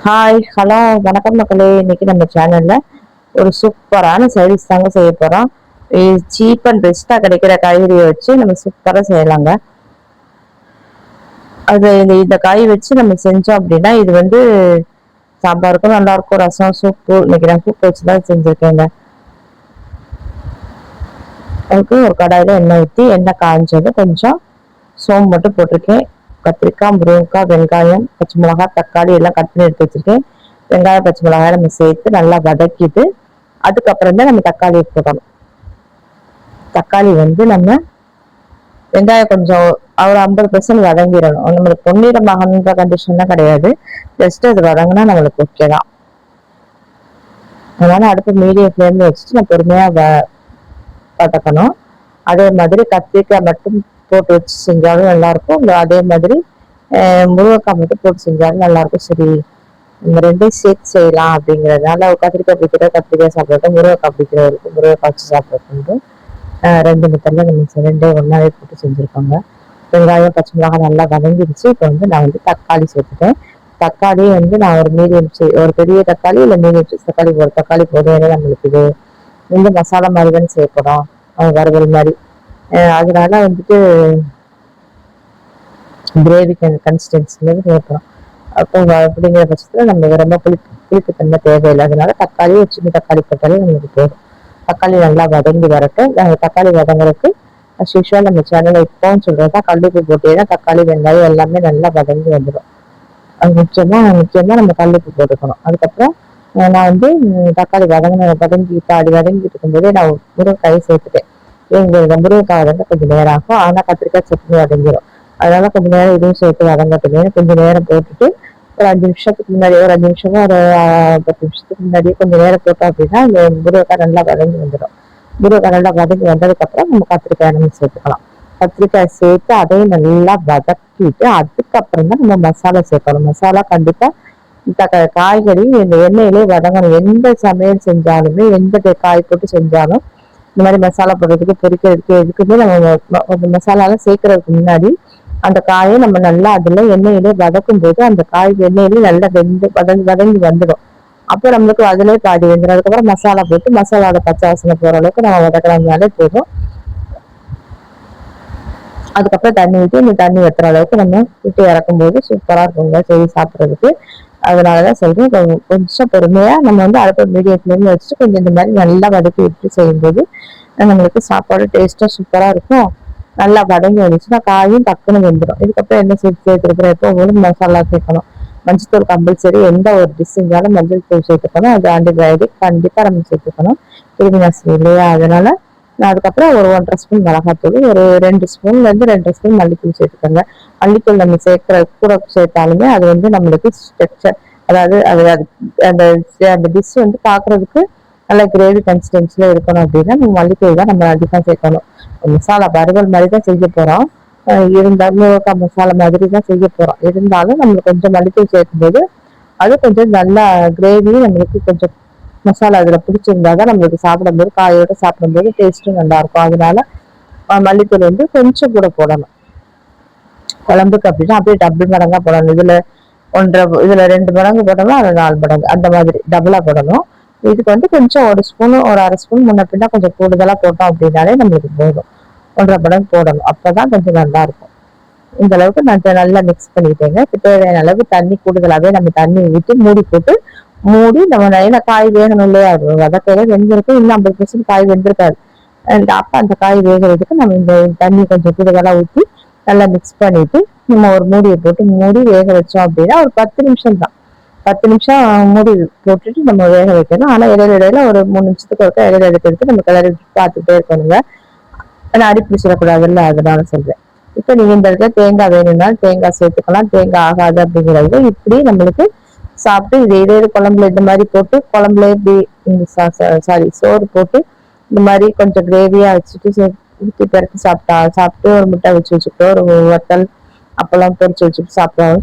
Hi hello வணக்கம் மக்களே. இன்னைக்கு நம்ம சேனல்ல ஒரு சூப்பரான சைடிஷ் தாங்க செய்ய போறோம். சீப் அண்ட் பெஸ்டா கிடைக்கிற காய்கறியை வச்சு நம்ம சூப்பரா செய்யலாங்க. அது இந்த காய் வச்சு நம்ம செஞ்சோம் அப்படின்னா இது வந்து சாம்பாருக்கும் நல்லா இருக்கும். ரசம், சூப்பு, இன்னைக்கு நான் சூப்பு வச்சுதான் செஞ்சிருக்கேங்க. அதுக்கு ஒரு கடாயில எண்ணெய் ஊற்றி எண்ணெய் காய்ஞ்சது கொஞ்சம் சோம்பு மட்டும் போட்டிருக்கேன். கத்திரிக்காய், முருங்கைக்காய், வெங்காயம், பச்சை மிளகாய், தக்காளி எல்லாம் கட் பண்ணி எடுத்து வச்சிருக்கேன். வெங்காயம், பச்சை மிளகாய் நம்ம சேர்த்து நல்லா வதக்கிட்டு அதுக்கப்புறம் தான் நம்ம தக்காளியை போடணும். தக்காளி வந்து நம்ம வெங்காயம் கொஞ்சம் ஒரு 50% வதங்கிடணும். நம்மளுக்கு பொன்னிறமாகணுன்ற கண்டிஷன்லாம் கிடையாது. ஜஸ்ட் அது வதங்கினா நம்மளுக்கு ஓகே தான். அதனால அடுப்பு மீடியம் ஃப்ளேம்ல வச்சுட்டு நான் பொறுமையா வதக்கணும். அதே மாதிரி கத்திரிக்காய் மட்டும் போட்டு வச்சு செஞ்சாலும் நல்லா இருக்கும். அதே மாதிரி முருங்கைக்காய் மட்டும் போட்டு செஞ்சாலும் நல்லா இருக்கும். சரி, நம்ம ரெண்டையும் சேர்த்து செய்யலாம் அப்படிங்கிறதுனால கத்திரிக்காய் பிடிக்கிற கத்திரிக்காய் சாப்பிட்றது, முருங்கைக்காய் பிடிக்கிறவருக்கு முருங்கைக்காய் வச்சு சாப்பிட்றது ரெண்டு மெத்தட்ல நம்ம ரெண்டே ஒன்றாவே போட்டு செஞ்சுருக்கோங்க. வெங்காயம், பச்சை மிளகாய் நல்லா வதங்கிடுச்சு. இப்போ வந்து நான் வந்து தக்காளி சேர்த்துட்டேன். தக்காளி வந்து நான் ஒரு பெரிய தக்காளி இல்லை மீடியம் சைஸ் தக்காளி, ஒரு தக்காளி போதும். நம்மளுக்கு இது வந்து மசாலா மாதிரி தானே சேர்க்கணும், வறுவல் மாதிரி. அதனால வந்துட்டு கிரேவி கன்சிஸ்டன்சிங்கிறது சேர்க்கணும். அப்போ அப்படிங்கிற பட்சத்தில் நம்ம ரொம்ப புளிப்பு தன்மை தேவையில்லை. அதனால தக்காளி ஒரு சின்ன தக்காளி போட்டாலே நம்மளுக்கு போதும். தக்காளி நல்லா வதங்கி வரட்டும். தக்காளி வதங்குறதுக்கு யூஸ்வலாக நம்ம சேனலை இப்போன்னு சொல்றதா கல்லுப்பு போட்டேன்னா தக்காளி, வெங்காயம் எல்லாமே நல்லா வதங்கி வந்துடும். அது முக்கியமாக நம்ம கல்லுப்பு போட்டுக்கணும். அதுக்கப்புறம் நான் வந்து தக்காளி வதங்கிட்டு இருக்கும்போதே நான் முருங்கைக்காயை சேர்த்துட்டேன். எங்களுக்கு முருங்கைக்காய் வதங்க கொஞ்சம் நேரம் ஆகும். ஆனால் கத்திரிக்காய் சட்னி வதங்கிடும். அதனால கொஞ்சம் நேரம் இதுவும் சேர்த்து வதங்கட்டுமே கொஞ்சம் நேரம் போட்டுட்டு ஒரு 5 நிமிஷத்துக்கு முன்னாடி, ஒரு 5 நிமிஷமா ஒரு 10 நிமிஷத்துக்கு முன்னாடியே கொஞ்சம் நேரம் போட்டோம் அப்படின்னா இந்த முருங்கைக்காய் நல்லா வதங்கி வந்துடும். முருங்கைக்காய் நல்லா வதங்கி வந்ததுக்கப்புறம் நம்ம கத்திரிக்காய் நம்ம சேர்த்துக்கலாம். கத்திரிக்காய் சேர்த்து அதையும் நல்லா வதக்கிட்டு அதுக்கப்புறம் தான் நம்ம மசாலா சேர்க்கணும். மசாலா கண்டிப்பா காய்கறி இந்த எண்ணெயிலே வதங்கணும். எந்த சமையல் செஞ்சாலுமே, எந்த காய் போட்டு செஞ்சாலும் இந்த மாதிரி மசாலா போடுறதுக்கு, பொரிக்கிறதுக்கு, எதுக்குமே நம்ம மசாலாலாம் சேர்க்கறதுக்கு முன்னாடி அந்த காயை நம்ம நல்லா அதுல எண்ணெயிலே வதக்கும் போது அந்த காய் எண்ணெயிலே நல்லா வதங்கி வந்துடும். அப்போ நம்மளுக்கு அதுலேயே பாதி வெந்துடும். அதுக்கப்புறம் மசாலா போட்டு மசாலாவோட பச்சை வாசனை போற அளவுக்கு நம்ம வதக்கினாலே போதும். அதுக்கப்புறம் தண்ணி ஊற்றி இந்த தண்ணி வெட்டுற அளவுக்கு நம்ம விட்டு இறக்கும் போது சூப்பரா இருக்குங்க செய்து சாப்பிட்றதுக்கு. அதனாலதான் சொல்றேன், கொஞ்சம் பொறுமையா நம்ம வந்து அடுத்த மீடியம் ஃப்ளேம்ல வச்சுட்டு கொஞ்சம் இந்த மாதிரி நல்லா வதக்கி விட்டு செய்யும்போது நம்மளுக்கு சாப்பாடு டேஸ்டா சூப்பரா இருக்கும். நல்லா வதங்கி வந்துச்சுன்னா காயும் டக்குன்னு வெந்துடும். இதுக்கப்புறம் என்ன சேர்த்துருக்கிறோம், எப்போ மசாலா சேர்க்கணும். மஞ்சள் கம்பல்சரி. எந்த ஒரு டிஷ் செஞ்சாலும் மஞ்சள் தூள் சேர்த்துக்கணும். அது ஆன்டிபயோட்டிக் கண்டிப்பா நம்ம சேர்த்துக்கணும், கிருமி நாசினி இல்லையா. அதனால நான் அதுக்கப்புறம் ஒரு 1.5 ஸ்பூன் மிளகாத்தூள், ஒரு 2 ஸ்பூன்ல இருந்து 2.5 ஸ்பூன் மல்லித்தூள் சேர்த்துக்கோங்க. மல்லித்தூள் நம்ம கூட சேர்த்தாலுமே அது வந்து நம்மளுக்கு ஸ்ட்ரக்சர், அதாவது அந்த அந்த டிஷ் வந்து பாக்குறதுக்கு நல்ல கிரேவி கன்சிஸ்டன்சில இருக்கணும் அப்படின்னா நம்ம மல்லித்தூள் தான் நம்ம அதிகமாக சேர்க்கணும். மசாலா வறுவல் மாதிரி தான் செய்ய போறோம். இருந்தாலும் மசாலா மாதிரி தான் செய்ய போறோம். இருந்தாலும் நம்ம கொஞ்சம் மல்லித்தூள் சேர்க்கும் போது அது கொஞ்சம் நல்லா கிரேவி நம்மளுக்கு கொஞ்சம் மசாலா அதுல பிடிச்சிருந்தாதான் நம்மளுக்கு சாப்பிடும்போது, காயோட சாப்பிடும்போது டேஸ்ட்டும் நல்லா இருக்கும். அதனால மல்லித்தூள் வந்து கொஞ்சம் கூட போடணும். குழம்புக்கு அப்படின்னா அப்படியே டபுள் மடங்கா போடணும். இதுல 2 மடங்கு போடணும், அது 4 மடங்கு அந்த மாதிரி டபுளா போடணும். இதுக்கு வந்து கொஞ்சம் ஒரு ஸ்பூன், ஒரு அரை ஸ்பூன் முன்ன பின்னா கொஞ்சம் கூடுதலா போட்டோம் அப்படின்னாலே நம்மளுக்கு போதும். 1.5 மடங்கு போடணும். அப்பதான் கொஞ்சம் நல்லா இருக்கும். இந்த அளவுக்கு நான் நல்லா மிக்ஸ் பண்ணிட்டேங்க. தேவையான அளவு தண்ணி கூடுதலாவே நம்ம தண்ணி ஊற்றி மூடி நம்ம ஏன்னா காய் வேகணும் இல்லையா, வதக்கையில வெந்திருக்கும், இன்னும் 50% காய் வெந்திருக்காது. அப்ப அந்த காய் வேகிறதுக்கு நம்ம இந்த தண்ணி கொஞ்சம் கூடுதலா ஊற்றி நல்லா மிக்ஸ் பண்ணிட்டு நம்ம ஒரு மூடியை போட்டு மூடி வேக வச்சோம் அப்படின்னா ஒரு 10 நிமிஷம் தான். 10 நிமிஷம் மூடி போட்டுட்டு நம்ம வேக வைக்கணும். ஆனா இடையில ஒரு 3 நிமிஷத்துக்கு ஒருக்கா இடையில எடுத்து நம்ம கிளறி பார்த்துட்டே இருக்கணுங்க. ஆனா அடி பிடிச்சிடக்கூடாதுல்ல, அதனால சொல்றேன். இப்ப நீங்க இந்த இடத்துல தேங்காய் வேணும்னாலும் தேங்காய் சேர்த்துக்கலாம். தேங்காய் ஆகாது அப்படிங்கிறது இப்படி நம்மளுக்கு சாப்பிட்டு இதே குழம்புல இந்த மாதிரி போட்டு குழம்புல இப்படி சாரி சோறு போட்டு இந்த மாதிரி கொஞ்சம் கிரேவியா வச்சுட்டு ஊற்றி பரட்டி சாப்பிட்டு ஒரு முட்டை வச்சுட்டு ஒரு வத்தல் அப்பெல்லாம் பொரிச்சு வச்சுட்டு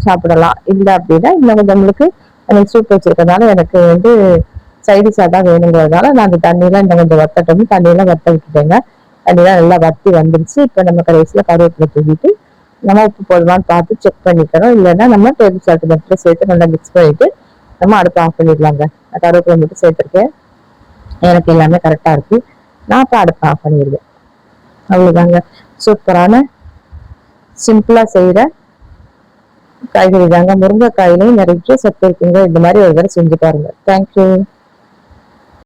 சாப்பிடலாம். இல்லை அப்படின்னா இன்னும் கொஞ்சம் நம்மளுக்கு எனக்கு சூப் வச்சிருக்கனால எனக்கு வந்து சைடிஷா தான் வேணுங்கிறதுனால நான் அந்த தண்ணியெல்லாம் இன்னும் கொஞ்சம் வத்தட்டும் தண்ணியெல்லாம் வத்த விட்டுட்டேங்க. தண்ணியெல்லாம் நல்லா வத்தி வந்துருச்சு. இப்ப நம்ம கடைசியில கருவேப்பிலை தூக்கிட்டு நம்ம உப்பு போடுவான்னு பார்த்து செக் பண்ணிக்கிறோம். இல்லைன்னா நம்ம டேபிள் சால்ட் மட்டும் சேர்த்து நல்லா மிக்ஸ் பண்ணிட்டு நம்ம அடுப்பு ஆஃப் பண்ணிடலாங்க. கருவேப்பிலை மட்டும் சேர்த்துருக்கேன். எனக்கு எல்லாமே கரெக்டா இருக்கு. நான் இப்ப அடுப்பு ஆஃப் பண்ணிடுவேன். அவ்வளவுதாங்க. சூப்பரான சிம்பிளா செய்யற காய்கறி தாங்க. முருங்கைக்காயிலையும் நிறைய சத்து இருக்குங்க. இந்த மாதிரி ஒரு தடவை செஞ்சு பாருங்க. தேங்க்யூ.